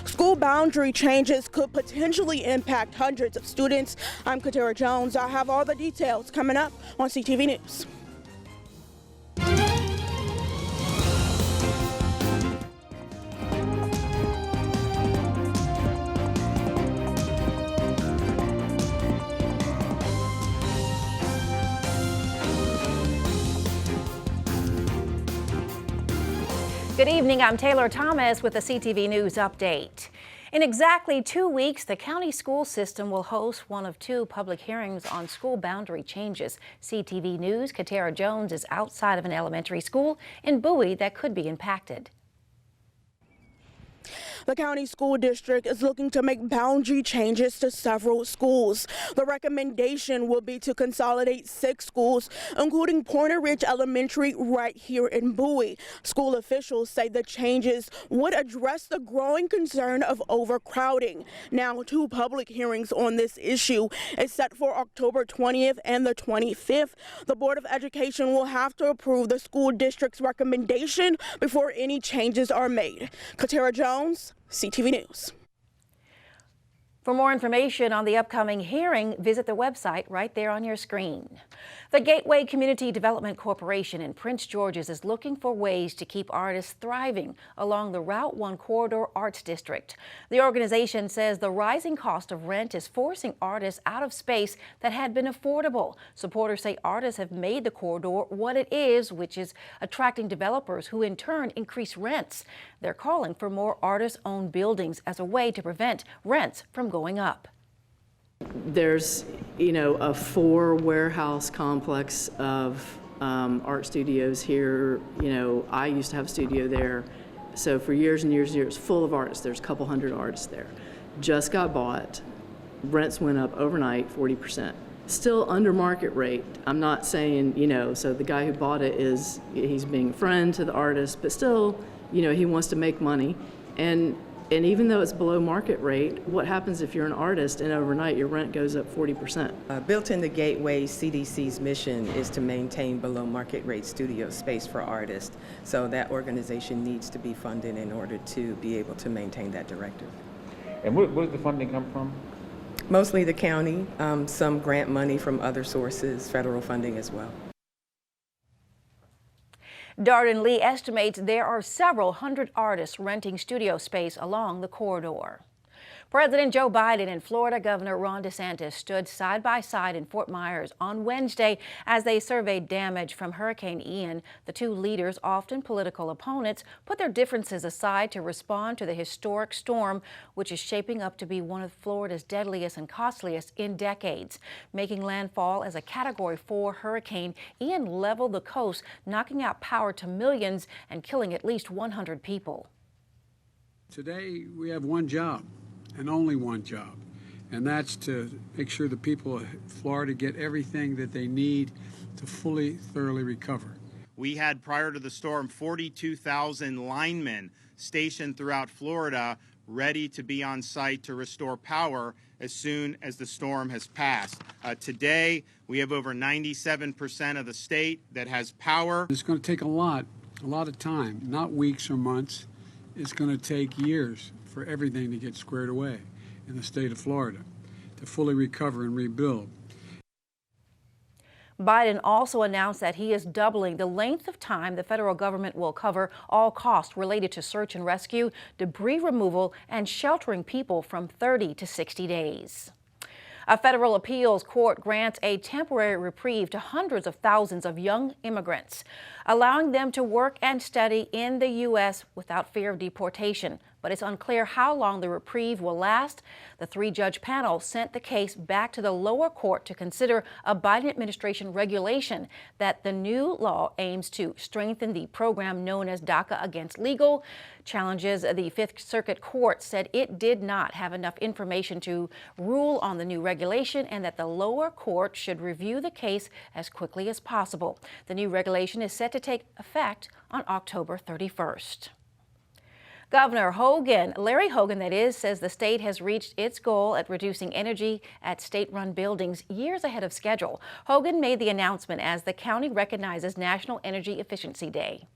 School boundary changes could potentially impact hundreds of students. I'm Katara Jones. I have all the details coming up on CTV News. Good evening, I'm Taylor Thomas with the CTV News Update. In exactly 2 weeks, the county school system will host one of 2 public hearings on school boundary changes. CTV News' Katara Jones is outside of an elementary school in Bowie that could be impacted. The county school district is looking to make boundary changes to several schools. The recommendation will be to consolidate 6 schools, including Pointer Ridge Elementary right here in Bowie. School officials say the changes would address the growing concern of overcrowding. Now, 2 public hearings on this issue is set for October 20th and the 25th. The Board of Education will have to approve the school district's recommendation before any changes are made. Katara Jones, CTV News. For more information on the upcoming hearing, visit the website right there on your screen. The Gateway Community Development Corporation in Prince George's is looking for ways to keep artists thriving along the Route 1 Corridor Arts District. The organization says the rising cost of rent is forcing artists out of space that had been affordable. Supporters say artists have made the corridor what it is, which is attracting developers who in turn increase rents. They're calling for more artist-owned buildings as a way to prevent rents from going up. There's, a 4 warehouse complex of art studios here. I used to have a studio there. So for years and years and years, full of artists. There's a couple hundred artists there. Just got bought. Rents went up overnight 40%. Still under market rate. I'm not saying, so the guy who bought it he's being a friend to the artist, but still, he wants to make money. And even though it's below market rate, what happens if you're an artist and overnight your rent goes up 40%? Built in the Gateway, CDC's mission is to maintain below market rate studio space for artists. So that organization needs to be funded in order to be able to maintain that directive. And where does the funding come from? Mostly the county, some grant money from other sources, federal funding as well. Darden Lee estimates there are several hundred artists renting studio space along the corridor. President Joe Biden and Florida Governor Ron DeSantis stood side by side in Fort Myers on Wednesday as they surveyed damage from Hurricane Ian. The 2 leaders, often political opponents, put their differences aside to respond to the historic storm, which is shaping up to be one of Florida's deadliest and costliest in decades. Making landfall as a Category 4 hurricane, Ian leveled the coast, knocking out power to millions and killing at least 100 people. Today, we have one job. And only one job, and that's to make sure the people of Florida get everything that they need to thoroughly recover. We had, prior to the storm, 42,000 linemen stationed throughout Florida ready to be on site to restore power as soon as the storm has passed. Today, we have over 97% of the state that has power. It's going to take a lot of time, not weeks or months. It's going to take years for everything to get squared away in the state of Florida, to fully recover and rebuild. Biden also announced that he is doubling the length of time the federal government will cover all costs related to search and rescue, debris removal, and sheltering people from 30 to 60 days. A federal appeals court grants a temporary reprieve to hundreds of thousands of young immigrants, allowing them to work and study in the U.S. without fear of deportation. But it's unclear how long the reprieve will last. The 3-judge panel sent the case back to the lower court to consider a Biden administration regulation that the new law aims to strengthen the program known as DACA Against Legal. Challenges the Fifth Circuit Court said it did not have enough information to rule on the new regulation and that the lower court should review the case as quickly as possible. The new regulation is set to take effect on October 31st. Governor Hogan, Larry Hogan that is, says the state has reached its goal at reducing energy at state-run buildings years ahead of schedule. Hogan made the announcement as the county recognizes National Energy Efficiency Day.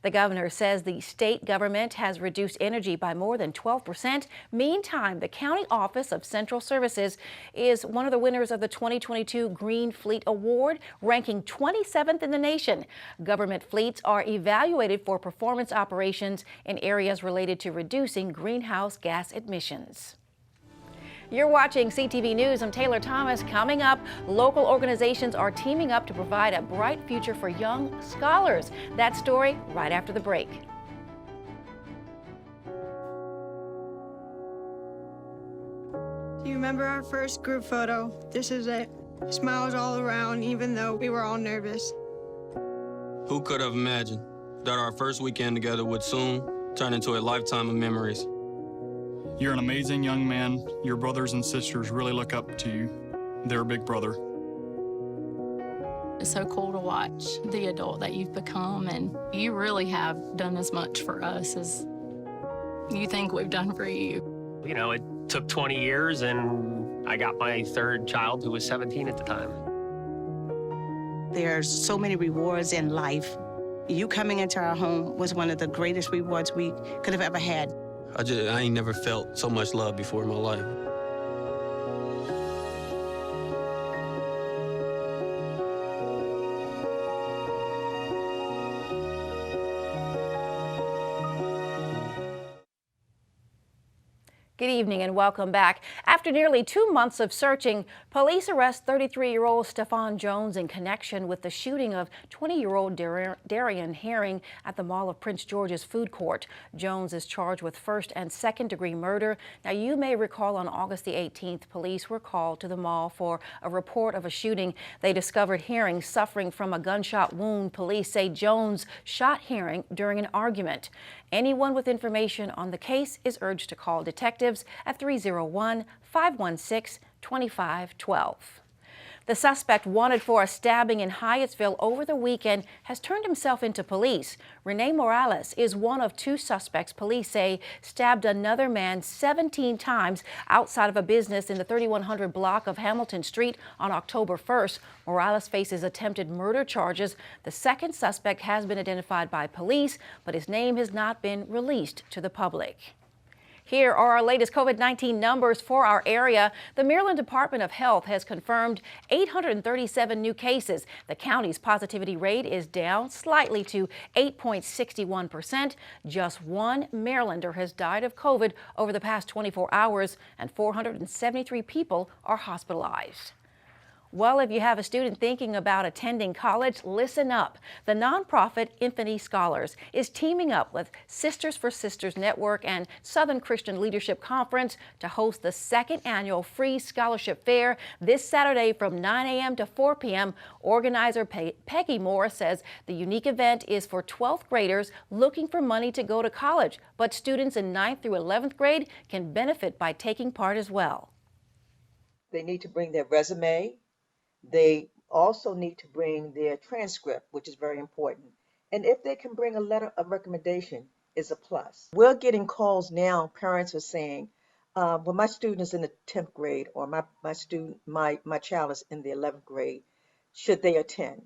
The governor says the state government has reduced energy by more than 12%. Meantime, the County Office of Central Services is one of the winners of the 2022 Green Fleet Award, ranking 27th in the nation. Government fleets are evaluated for performance operations in areas related to reducing greenhouse gas emissions. You're watching CTV News. I'm Taylor Thomas. Coming up, local organizations are teaming up to provide a bright future for young scholars. That story right after the break. Do you remember our first group photo? This is it. Smiles all around, even though we were all nervous. Who could have imagined that our first weekend together would soon turn into a lifetime of memories? You're an amazing young man. Your brothers and sisters really look up to you. They're a big brother. It's so cool to watch the adult that you've become, and you really have done as much for us as you think we've done for you. You know, it took 20 years, and I got my third child, who was 17 at the time. There's so many rewards in life. You coming into our home was one of the greatest rewards we could have ever had. I ain't never felt so much love before in my life. Good evening and welcome back. After nearly 2 months of searching, police arrest 33-year-old Stephon Jones in connection with the shooting of 20-year-old Darian Herring at the Mall of Prince George's food court. Jones is charged with first and second-degree murder. Now, you may recall on August the 18th, police were called to the mall for a report of a shooting. They discovered Herring suffering from a gunshot wound. Police say Jones shot Herring during an argument. Anyone with information on the case is urged to call detectives at 301-516-2512. The suspect wanted for a stabbing in Hyattsville over the weekend has turned himself into police. Rene Morales is one of 2 suspects police say stabbed another man 17 times outside of a business in the 3100 block of Hamilton Street on October 1st. Morales faces attempted murder charges. The second suspect has been identified by police, but his name has not been released to the public. Here are our latest COVID-19 numbers for our area. The Maryland Department of Health has confirmed 837 new cases. The county's positivity rate is down slightly to 8.61%. Just 1 Marylander has died of COVID over the past 24 hours, and 473 people are hospitalized. Well, if you have a student thinking about attending college, listen up. The nonprofit Infinity Scholars is teaming up with Sisters for Sisters Network and Southern Christian Leadership Conference to host the 2nd annual Free Scholarship Fair this Saturday from 9 a.m. to 4 p.m. Organizer Peggy Moore says the unique event is for 12th graders looking for money to go to college, but students in 9th through 11th grade can benefit by taking part as well. They need to bring their resume. They also need to bring their transcript, which is very important. And if they can bring a letter of recommendation, is a plus. We're getting calls now. Parents are saying, well, my student is in the 10th grade, or my child is in the 11th grade. Should they attend?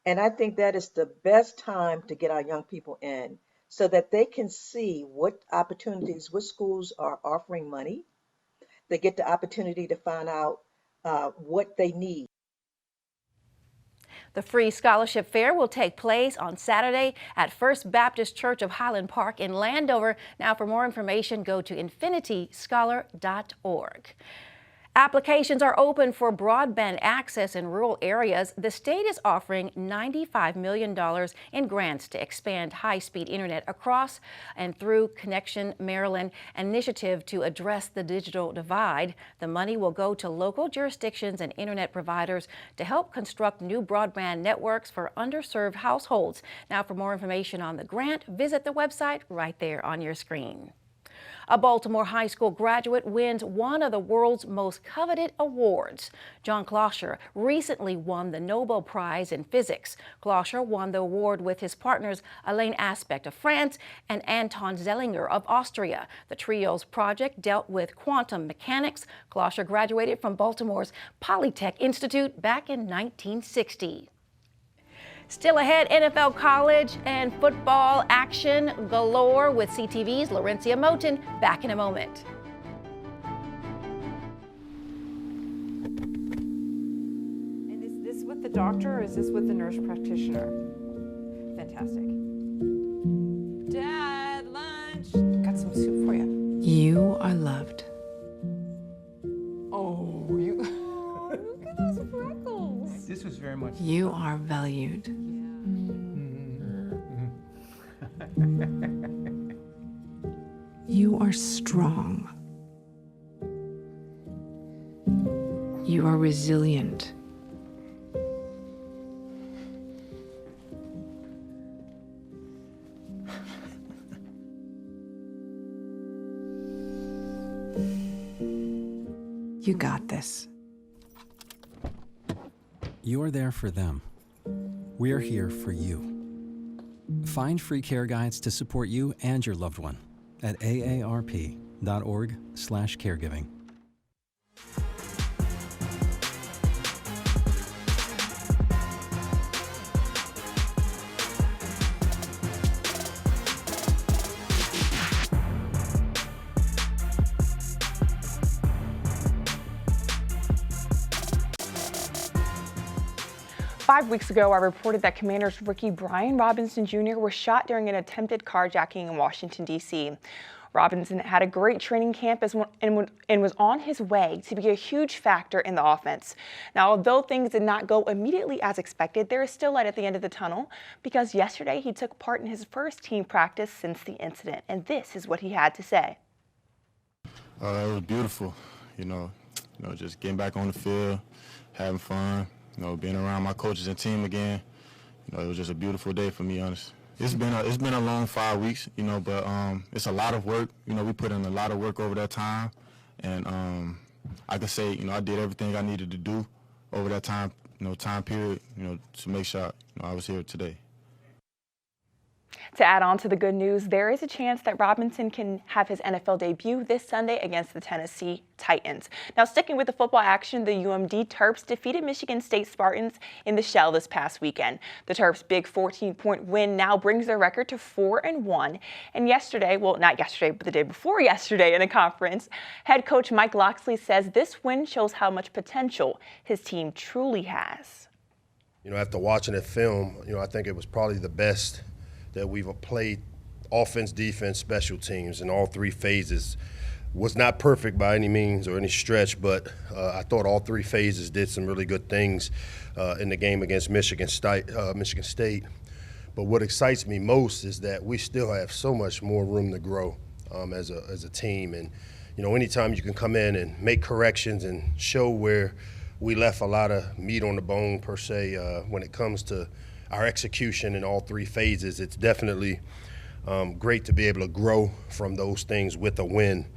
And I think that is the best time to get our young people in so that they can see what opportunities, what schools are offering money. They get the opportunity to find out what they need. The Free Scholarship Fair will take place on Saturday at First Baptist Church of Highland Park in Landover. Now, for more information, go to infinityscholar.org. Applications are open for broadband access in rural areas. The state is offering $95 million in grants to expand high-speed internet across and through Connection Maryland, an initiative to address the digital divide. The money will go to local jurisdictions and internet providers to help construct new broadband networks for underserved households. Now, for more information on the grant, visit the website right there on your screen. A Baltimore high school graduate wins one of the world's most coveted awards. John Closcher recently won the Nobel Prize in Physics. Closcher won the award with his partners Alain Aspect of France and Anton Zeilinger of Austria. The trio's project dealt with quantum mechanics. Closcher graduated from Baltimore's Polytech Institute back in 1960. Still ahead, NFL college and football action galore with CTV's Laurencia Moten. Back in a moment. And is this with the doctor or is this with the nurse practitioner? Fantastic. Dad, lunch. Got some soup for you. You are loved. Oh, you. Look at those freckles. This was very much. You are valued. You are strong. You are resilient. You got this. You're there for them. We're here for you. Find free care guides to support you and your loved one at aarp.org/caregiving. 5 weeks ago, I reported that Commanders rookie Brian Robinson Jr. was shot during an attempted carjacking in Washington, D.C. Robinson had a great training camp and was on his way to be a huge factor in the offense. Now, although things did not go immediately as expected, there is still light at the end of the tunnel because yesterday he took part in his first team practice since the incident, and this is what he had to say. It was beautiful, just getting back on the field, having fun. Being around my coaches and team again, it was just a beautiful day for me, honestly. It's been a long 5 weeks, but it's a lot of work. We put in a lot of work over that time, and I can say, I did everything I needed to do over that time, time period, to make sure I was here today. To add on to the good news, there is a chance that Robinson can have his NFL debut this Sunday against the Tennessee Titans. Now, sticking with the football action, the UMD Terps defeated Michigan State Spartans in the Shell this past weekend. The Terps' big 14-point win now brings their record to 4-1. And yesterday, well, not yesterday, but the day before yesterday in a conference, head coach Mike Locksley says this win shows how much potential his team truly has. After watching the film, I think it was probably the best that we've played offense, defense, special teams in all three phases. Was not perfect by any means or any stretch, but I thought all three phases did some really good things in the game against Michigan State. But what excites me most is that we still have so much more room to grow as a team. And, anytime you can come in and make corrections and show where we left a lot of meat on the bone, per se, when it comes to our execution in all three phases, it's definitely great to be able to grow from those things with a win.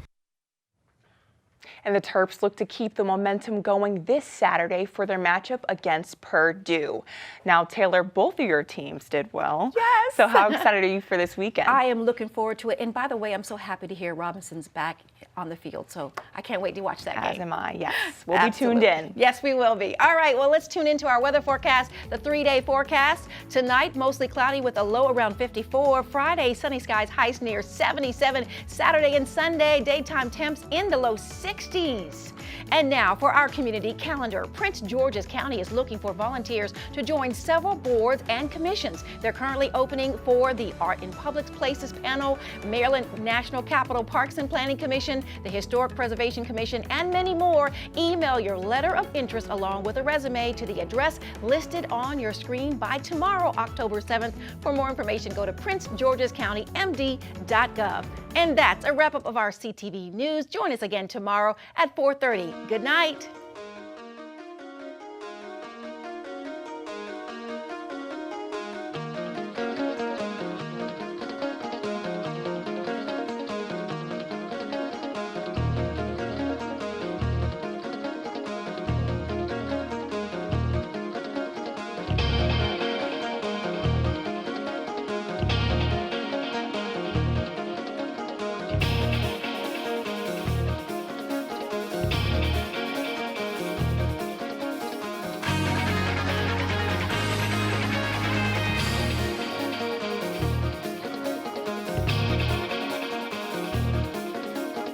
And the Terps look to keep the momentum going this Saturday for their matchup against Purdue. Now, Taylor, both of your teams did well. Yes! So how excited are you for this weekend? I am looking forward to it. And by the way, I'm so happy to hear Robinson's back on the field. So I can't wait to watch that game. As am I, yes. We'll be tuned in. Yes, we will be. All right, well, let's tune into our weather forecast, the 3-day forecast. Tonight, mostly cloudy with a low around 54. Friday, sunny skies, highs near 77. Saturday and Sunday, daytime temps in the low 60s. And now for our community calendar. Prince George's County is looking for volunteers to join several boards and commissions. They're currently opening for the Art in Public Places panel, Maryland National Capital Parks and Planning Commission, the Historic Preservation Commission, and many more. Email your letter of interest along with a resume to the address listed on your screen by tomorrow, October 7th. For more information, go to princegeorgescountymd.gov. And that's a wrap-up of our CTV News. Join us again tomorrow at 4:30. Good night.